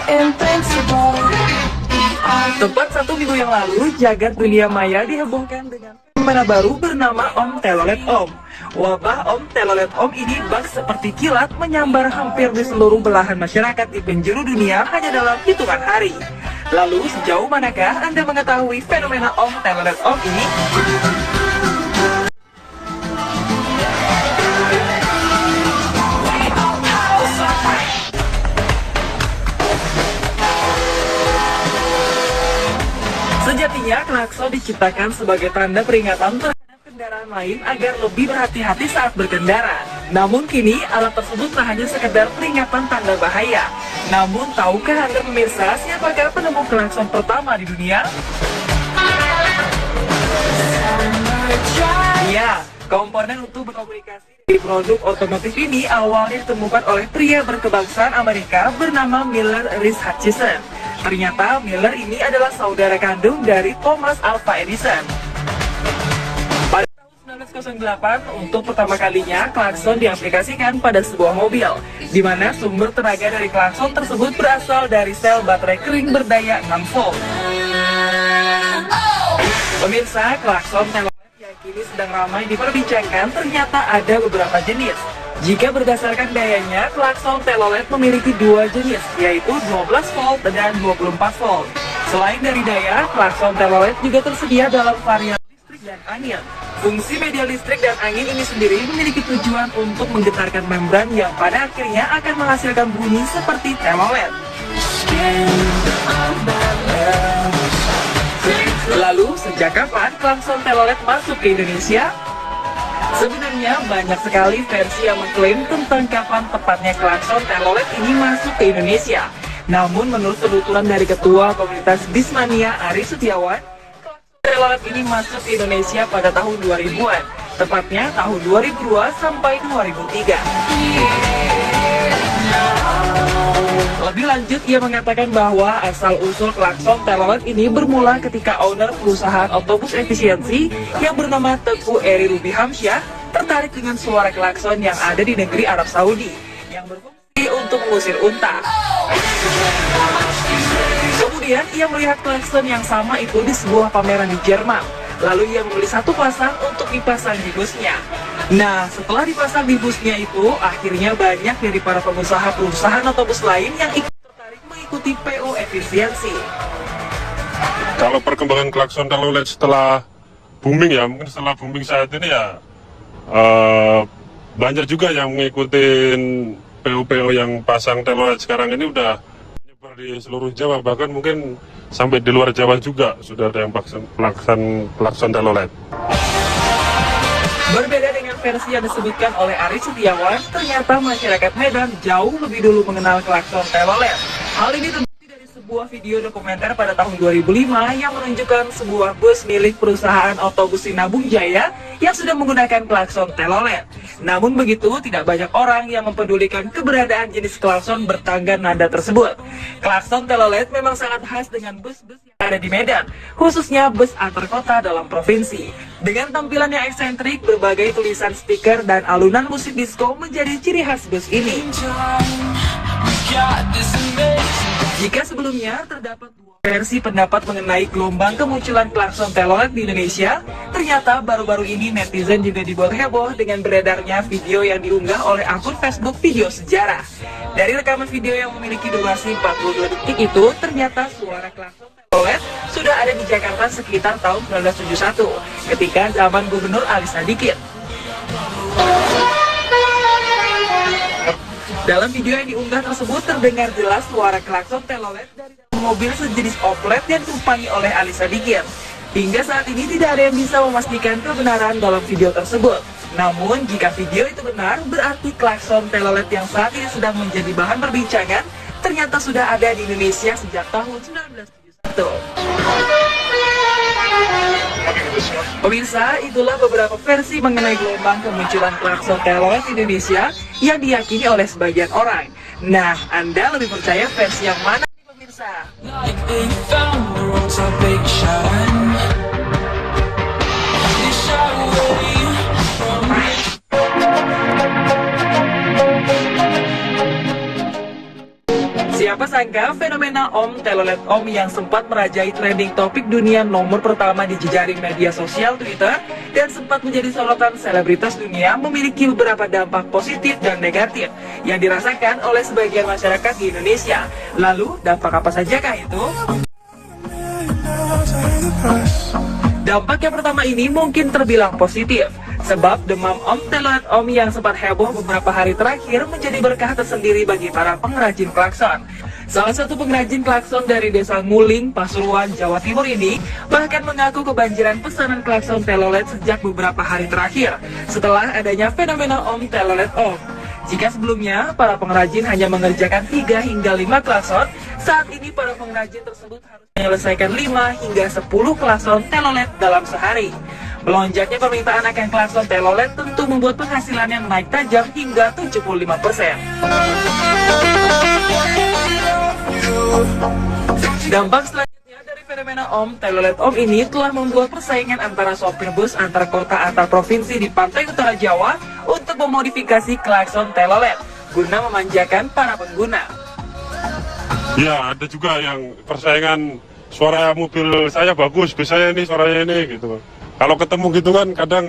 invincible. Tepat 1 minggu yang lalu, jagat dunia maya dihebohkan dengan fenomena baru bernama Om Telolet Om. Wabah Om Telolet Om ini bak seperti kilat menyambar hampir di seluruh belahan masyarakat di penjuru dunia hanya dalam hitungan hari. Lalu sejauh manakah Anda mengetahui fenomena Om Telolet Om ini? Sejatinya, klakson diciptakan sebagai tanda peringatan terhadap kendaraan lain agar lebih berhati-hati saat berkendara. Namun kini, alat tersebut tak hanya sekedar peringatan tanda bahaya. Namun, tahukah Anda pemirsa siapakah penemu klakson pertama di dunia? Ya, komponen untuk berkomunikasi di produk otomotif ini awalnya ditemukan oleh pria berkebangsaan Amerika bernama Miller Reese Hutchison. Ternyata Miller ini adalah saudara kandung dari Thomas Alva Edison. Pada tahun 1908, untuk pertama kalinya klakson diaplikasikan pada sebuah mobil, di mana sumber tenaga dari klakson tersebut berasal dari sel baterai kering berdaya 6 volt. Pemirsa, klakson telolet yang kini sedang ramai diperbincangkan ternyata ada beberapa jenis. Jika berdasarkan dayanya, klakson telolet memiliki 2 jenis, yaitu 12 volt dan 24 volt. Selain dari daya, klakson telolet juga tersedia dalam varian listrik dan angin. Fungsi media listrik dan angin ini sendiri memiliki tujuan untuk menggetarkan membran yang pada akhirnya akan menghasilkan bunyi seperti telolet. Lalu, sejak kapan klakson telolet masuk ke Indonesia? Sebenarnya banyak sekali versi yang mengklaim tentang kapan tepatnya klakson telolet ini masuk ke Indonesia. Namun menurut penuturan dari Ketua Komunitas Bismania Ari Setiawan, klakson telolet ini masuk ke Indonesia pada tahun 2000-an, tepatnya tahun 2002 sampai 2003. Lebih lanjut, ia mengatakan bahwa asal-usul klakson telolet ini bermula ketika owner perusahaan otobus efisiensi yang bernama Teguh Eri Ruby Hamsyah tertarik dengan suara klakson yang ada di negeri Arab Saudi yang berfungsi untuk mengusir unta. Kemudian ia melihat klakson yang sama itu di sebuah pameran di Jerman. Lalu ia membeli 1 pasang untuk dipasang di busnya. Nah, setelah dipasang di busnya itu, akhirnya banyak dari para pengusaha perusahaan otobus lain yang ikut tertarik mengikuti PO efisiensi. Kalau perkembangan klakson telolet setelah booming ya, mungkin setelah booming saat ini ya, banyak juga yang mengikuti PO-PO yang pasang telolet sekarang ini udah menyebar di seluruh Jawa, bahkan mungkin sampai di luar Jawa juga sudah ada yang klakson telolet. Berbeda dengan versi yang disebutkan oleh Ari Setiawan, ternyata masyarakat Medan jauh lebih dulu mengenal klakson telolet. Hal ini terbukti dari sebuah video dokumenter pada tahun 2005 yang menunjukkan sebuah bus milik perusahaan otobus Sinabung Jaya yang sudah menggunakan klakson telolet. Namun begitu, tidak banyak orang yang mempedulikan keberadaan jenis klakson bertangga nada tersebut. Klakson telolet memang sangat khas dengan bus-bus yang ada di Medan, khususnya bus antar kota dalam provinsi. Dengan tampilan yang eksentrik, berbagai tulisan stiker dan alunan musik disco menjadi ciri khas bus ini. Jika sebelumnya terdapat 2 versi pendapat mengenai gelombang kemunculan klakson telolet di Indonesia, ternyata baru-baru ini netizen juga dibuat heboh dengan beredarnya video yang diunggah oleh akun Facebook Video Sejarah. Dari rekaman video yang memiliki durasi 42 detik itu, ternyata suara klakson telolet sudah ada di Jakarta sekitar tahun 1971, ketika zaman Gubernur Ali Sadikin. Dalam video yang diunggah tersebut terdengar jelas suara klakson telolet dari mobil sejenis Oplet yang ditumpangi oleh Ali Sadikin. Hingga saat ini tidak ada yang bisa memastikan kebenaran dalam video tersebut. Namun jika video itu benar, berarti klakson telolet yang saat ini sedang menjadi bahan perbincangan ternyata sudah ada di Indonesia sejak tahun 1971. Pemirsa, itulah beberapa versi mengenai gelombang kemunculan klakson telolet di Indonesia yang diyakini oleh sebagian orang. Nah, Anda lebih percaya versi yang mana nih pemirsa? Siapa sangka, fenomena Om Telolet Om yang sempat merajai trending topik dunia nomor pertama di jejaring media sosial Twitter dan sempat menjadi sorotan selebritas dunia memiliki beberapa dampak positif dan negatif yang dirasakan oleh sebagian masyarakat di Indonesia. Lalu, dampak apa sajakah itu? Dampak yang pertama ini mungkin terbilang positif, sebab demam Om Telolet Om yang sempat heboh beberapa hari terakhir menjadi berkah tersendiri bagi para pengrajin klakson. Salah satu pengrajin klakson dari desa Nguling, Pasuruan, Jawa Timur ini bahkan mengaku kebanjiran pesanan klakson telolet sejak beberapa hari terakhir setelah adanya fenomena Om Telolet Om. Jika sebelumnya para pengrajin hanya mengerjakan 3 hingga 5 klakson, saat ini para pengrajin tersebut harus menyelesaikan 5 hingga 10 klakson telolet dalam sehari. Melonjaknya permintaan akan klakson telolet tentu membuat penghasilannya naik tajam hingga 75%. Dampak selanjutnya dari fenomena Om Telolet Om ini telah membuat persaingan antara sopir bus antar kota antar provinsi di pantai utara Jawa untuk memodifikasi klakson telolet guna memanjakan para pengguna. Ya, ada juga yang persaingan suara mobil saya bagus, bis saya ini suaranya ini gitu. Kalau ketemu gitu kan kadang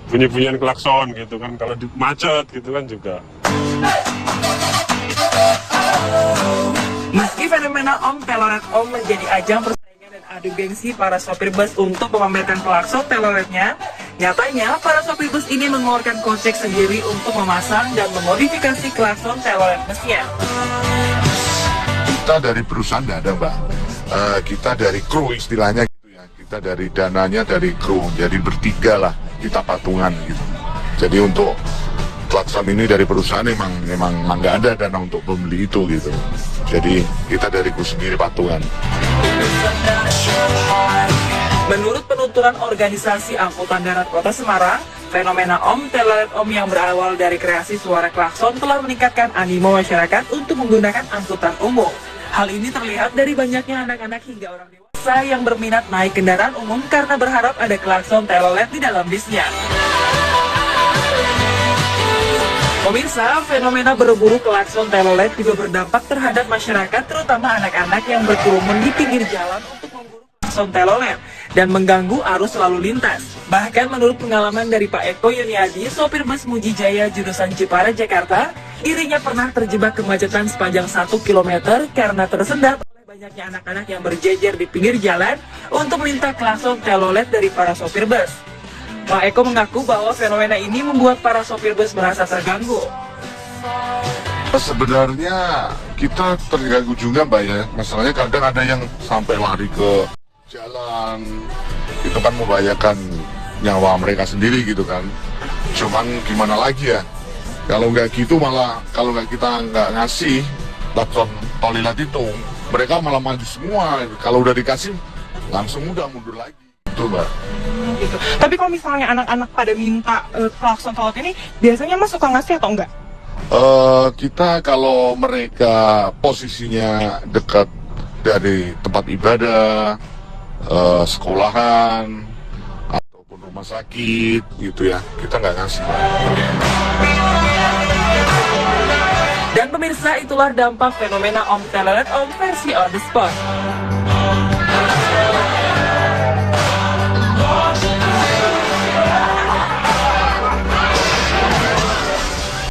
bunyi-bunyian klakson gitu kan, kalau di macet gitu kan juga. Meski fenomena Om Telolet Om menjadi ajang persaingan dan adu gengsi para sopir bus untuk memamerkan klakson teloletnya, nyatanya para sopir bus ini mengeluarkan kocek sendiri untuk memasang dan memodifikasi klakson telolet busnya. Kita dari perusahaan tidak ada, Mbak. Kita dari kru istilahnya gitu ya. Kita dari dananya dari kru, jadi bertiga lah kita patungan gitu. Jadi untuk klakson ini dari perusahaan memang nggak ada dana untuk membeli itu gitu. Jadi kita dari kru sendiri patungan. Menurut penuturan organisasi angkutan darat Kota Semarang, fenomena Om Telolet Om yang berawal dari kreasi suara klakson telah meningkatkan animo masyarakat untuk menggunakan angkutan umum. Hal ini terlihat dari banyaknya anak-anak hingga orang dewasa yang berminat naik kendaraan umum karena berharap ada klakson telolet di dalam bisnya. Pemirsa, fenomena berburu klakson telolet juga berdampak terhadap masyarakat, terutama anak-anak yang berkerumun di pinggir jalan untuk memburu klakson telolet dan mengganggu arus lalu lintas. Bahkan menurut pengalaman dari Pak Eko Yuniadi, sopir bus Muji Jaya jurusan Jepara, Jakarta, dirinya pernah terjebak kemacetan sepanjang 1 km karena tersendat oleh banyaknya anak-anak yang berjejer di pinggir jalan untuk meminta klakson telolet dari para sopir bus. Pak Eko mengaku bahwa fenomena ini membuat para sopir bus merasa terganggu. Sebenarnya kita terganggu juga, Mbak ya. Masalahnya kadang ada yang sampai lari ke jalan, itu kan membahayakan nyawa mereka sendiri gitu kan. Cuman gimana lagi ya? Kalau nggak gitu malah, kalau kita nggak ngasih klakson telolet itu, mereka malah maju semua. Kalau udah dikasih, langsung udah mundur lagi. Betul, Mbak. Gitu. Tapi kalau misalnya anak-anak pada minta klakson telolet ini, biasanya Mas suka ngasih atau enggak? Kita kalau mereka posisinya dekat dari tempat ibadah, sekolahan, ataupun rumah sakit gitu ya, kita nggak ngasih. Dan pemirsa, itulah dampak fenomena Om Telolet Om versi on the spot.